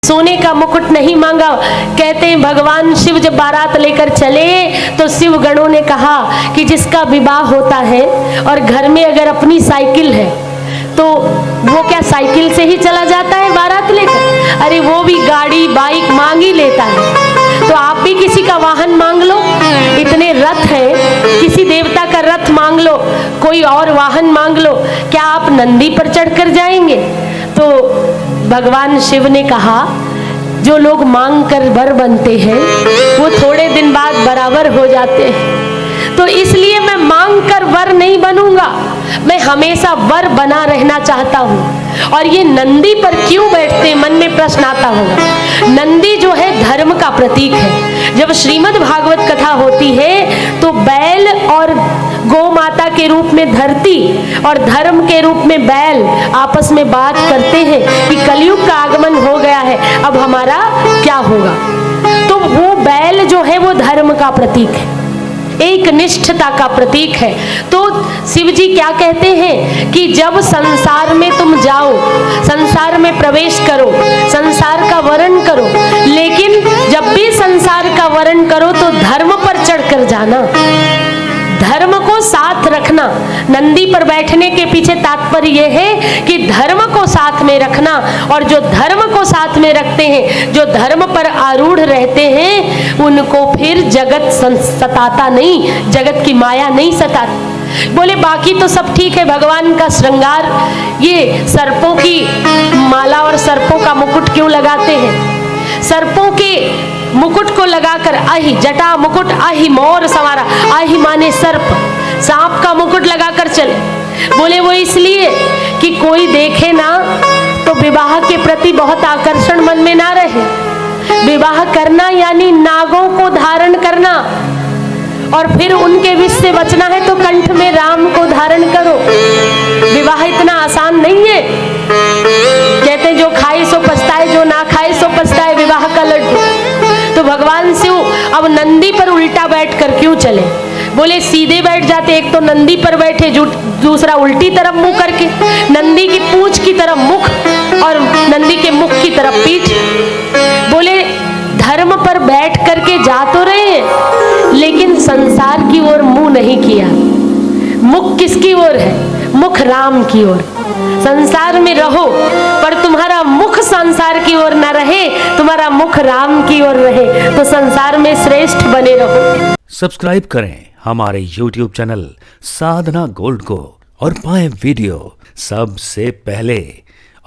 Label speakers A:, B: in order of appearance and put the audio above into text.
A: सोने का मुकुट नहीं मांगा। कहते हैं भगवान शिव जब बारात लेकर चले तो शिव गणों ने कहा कि जिसका विवाह होता है और घर में अगर अपनी साइकिल है तो वो क्या साइकिल से ही चला जाता है बारात लेकर? अरे वो भी गाड़ी बाइक मांग ही लेता है। तो आप भी किसी का वाहन मांग लो, इतने रथ हैं, किसी देवता का रथ मांग लो, कोई और वाहन मांग लो, क्या आप नंदी पर चढ़कर जाएंगे? तो भगवान शिव ने कहा जो लोग मांग कर वर बनते हैं वो थोड़े दिन बाद बराबर हो जाते हैं। तो इसलिए मैं मांग कर वर नहीं बनूंगा, मैं हमेशा वर बना रहना चाहता हूँ। और ये नंदी पर क्यों बैठते हैं, मन में प्रश्न आता होगा। नंदी जो है धर्म का प्रतीक है। जब श्रीमद् भागवत कथा होती है तो बैल और गौ माता के रूप में धरती और धर्म के रूप में बैल आपस में बात करते हैं कि कलयुग का आगमन हो गया है, अब हमारा क्या होगा। तो वो बैल जो है वो धर्म का प्रतीक है, एक निष्ठता का प्रतीक है। तो शिव जी क्या कहते हैं कि जब संसार में तुम जाओ, संसार में प्रवेश करो, संसार का वर्ण करो, लेकिन जब भी संसार का वर्ण करो तो धर्म पर चढ़कर जाना, धर्म को साथ रखना। नंदी पर बैठने के पीछे तात्पर्य यह है कि धर्म को साथ में रखना, और जो धर्म को साथ में रखते हैं, जो धर्म पर आरूढ़ रहते हैं, उनको फिर जगत सताता नहीं, जगत की माया नहीं सताती। बोले बाकी तो सब ठीक है, भगवान का श्रृंगार, ये सर्पों की माला और सर्पों का मुकुट क्यों लगाते हैं? सर्पों के मुकुट को लगाकर आही जटा मुकुट आही मोर सवारा, आही माने सर्प, सांप का मुकुट लगाकर चले। बोले वो इसलिए कि कोई देखे ना तो विवाह के प्रति बहुत आकर्षण मन में ना रहे। विवाह करना यानी नागों को धारण करना, और फिर उनके विष से बचना है तो कंठ में राम को धारण करो। विवाह इतना आसान नहीं है। कहते जो खाए सो पछताए, जो ना खाए सो पछताए, विवाह का लड्डू। तो भगवान शिव अब नंदी पर उल्टा बैठकर क्यों चले? बोले सीधे बैठ जाते, एक तो नंदी पर बैठे, दूसरा उल्टी तरफ मुंह करके, नंदी की पूंछ की तरफ मुख और नंदी के मुख की तरफ पीठ। बोले धर्म पर बैठ करके जा तो रहे हैं, लेकिन संसार की ओर मुंह नहीं किया। मुख किसकी ओर है? मुख राम की ओर। संसार में रहो पर तुम्हारा मुख संसार की ओर न रहे, तुम्हारा मुख राम की ओर रहे, तो संसार में श्रेष्ठ बने रहो।
B: सब्सक्राइब करें हमारे YouTube चैनल साधना गोल्ड को और पाएं वीडियो सबसे पहले।